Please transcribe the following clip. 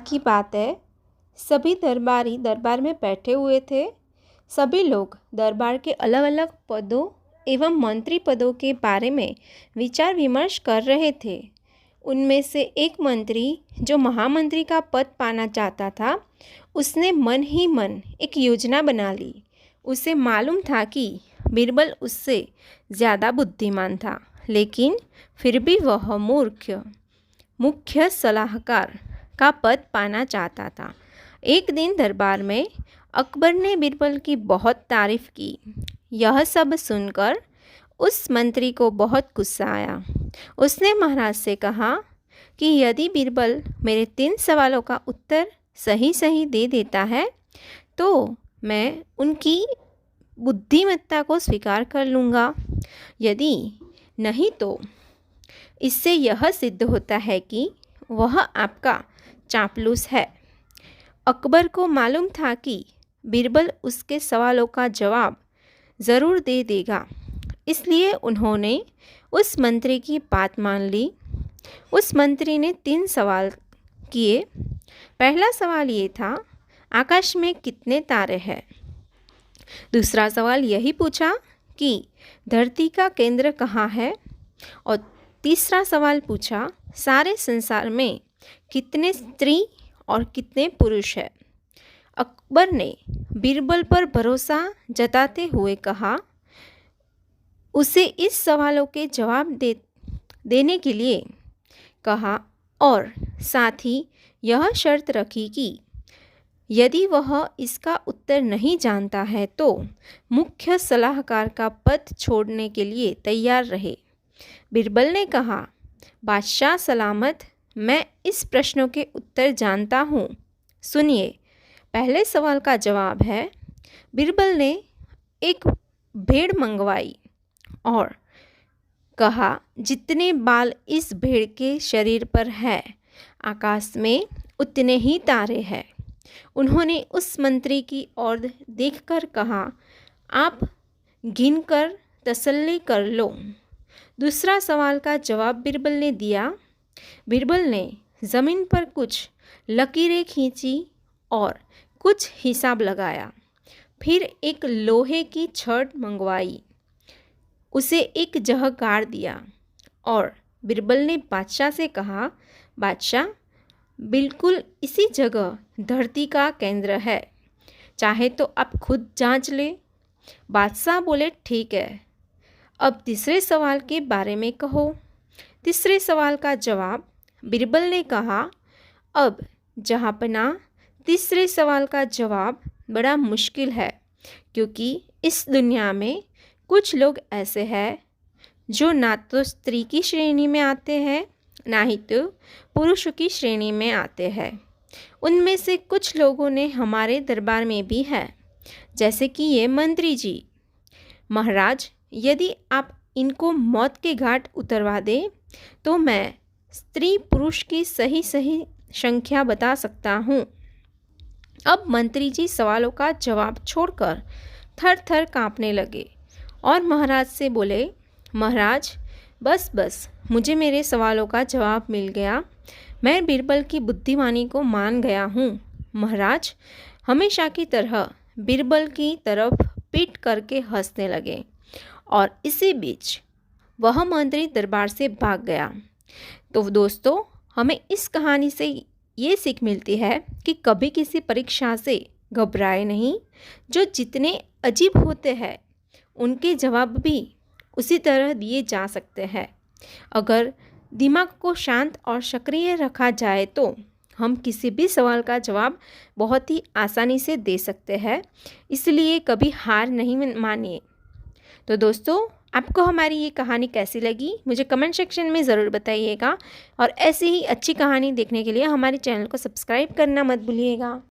की बात है, सभी दरबारी दरबार में बैठे हुए थे। सभी लोग दरबार के अलग अलग पदों एवं मंत्री पदों के बारे में विचार विमर्श कर रहे थे। उनमें से एक मंत्री जो महामंत्री का पद पाना चाहता था, उसने मन ही मन एक योजना बना ली। उसे मालूम था कि बीरबल उससे ज़्यादा बुद्धिमान था, लेकिन फिर भी वह मुख्य सलाहकार का पद पाना चाहता था। एक दिन दरबार में अकबर ने बीरबल की बहुत तारीफ की। यह सब सुनकर उस मंत्री को बहुत गुस्सा आया। उसने महाराज से कहा कि यदि बीरबल मेरे 3 सवालों का उत्तर सही सही दे देता है तो मैं उनकी बुद्धिमत्ता को स्वीकार कर लूँगा, यदि नहीं तो इससे यह सिद्ध होता है कि वह आपका चापलूस है। अकबर को मालूम था कि बीरबल उसके सवालों का जवाब ज़रूर दे देगा, इसलिए उन्होंने उस मंत्री की बात मान ली। उस मंत्री ने 3 सवाल किए। पहला सवाल ये था, आकाश में कितने तारे हैं। दूसरा सवाल यही पूछा कि धरती का केंद्र कहाँ है। और तीसरा सवाल पूछा, सारे संसार में कितने स्त्री और कितने पुरुष हैं। अकबर ने बीरबल पर भरोसा जताते हुए कहा, उसे इस सवालों के जवाब देने के लिए कहा और साथ ही यह शर्त रखी कि यदि वह इसका उत्तर नहीं जानता है तो मुख्य सलाहकार का पद छोड़ने के लिए तैयार रहे। बीरबल ने कहा, बादशाह सलामत, मैं इस प्रश्नों के उत्तर जानता हूँ। सुनिए, पहले सवाल का जवाब है, बीरबल ने एक भेड़ मंगवाई और कहा, जितने बाल इस भेड़ के शरीर पर है, आकाश में उतने ही तारे हैं। उन्होंने उस मंत्री की ओर देखकर कहा, आप गिनकर तसल्ली कर लो। दूसरा सवाल का जवाब बीरबल ने दिया। बीरबल ने ज़मीन पर कुछ लकीरें खींची और कुछ हिसाब लगाया। फिर एक लोहे की छड़ मंगवाई, उसे एक जगह गाड़ दिया और बीरबल ने बादशाह से कहा, बादशाह, बिल्कुल इसी जगह धरती का केंद्र है, चाहे तो आप खुद जांच ले। बादशाह बोले, ठीक है, अब तीसरे सवाल के बारे में कहो। तीसरे सवाल का जवाब बीरबल ने कहा, अब जहाँपनाह, तीसरे सवाल का जवाब बड़ा मुश्किल है, क्योंकि इस दुनिया में कुछ लोग ऐसे हैं जो ना तो स्त्री की श्रेणी में आते हैं, ना ही तो पुरुषों की श्रेणी में आते हैं। उनमें से कुछ लोगों ने हमारे दरबार में भी है, जैसे कि ये मंत्री जी। महाराज, यदि आप इनको मौत के घाट उतरवा दें तो मैं स्त्री पुरुष की सही सही संख्या बता सकता हूँ। अब मंत्री जी सवालों का जवाब छोड़कर थर थर काँपने लगे और महाराज से बोले, महाराज, बस मुझे मेरे सवालों का जवाब मिल गया। मैं बीरबल की बुद्धिमानी को मान गया हूँ। महाराज हमेशा की तरह बीरबल की तरफ पीट करके हंसने लगे और इसी बीच वह मंत्री दरबार से भाग गया। तो दोस्तों, हमें इस कहानी से ये सीख मिलती है कि कभी किसी परीक्षा से घबराए नहीं। जो जितने अजीब होते हैं उनके जवाब भी उसी तरह दिए जा सकते हैं। अगर दिमाग को शांत और सक्रिय रखा जाए तो हम किसी भी सवाल का जवाब बहुत ही आसानी से दे सकते हैं। इसलिए कभी हार नहीं मानिए। तो दोस्तों, आपको हमारी ये कहानी कैसी लगी मुझे कमेंट सेक्शन में ज़रूर बताइएगा और ऐसी ही अच्छी कहानी देखने के लिए हमारे चैनल को सब्सक्राइब करना मत भूलिएगा।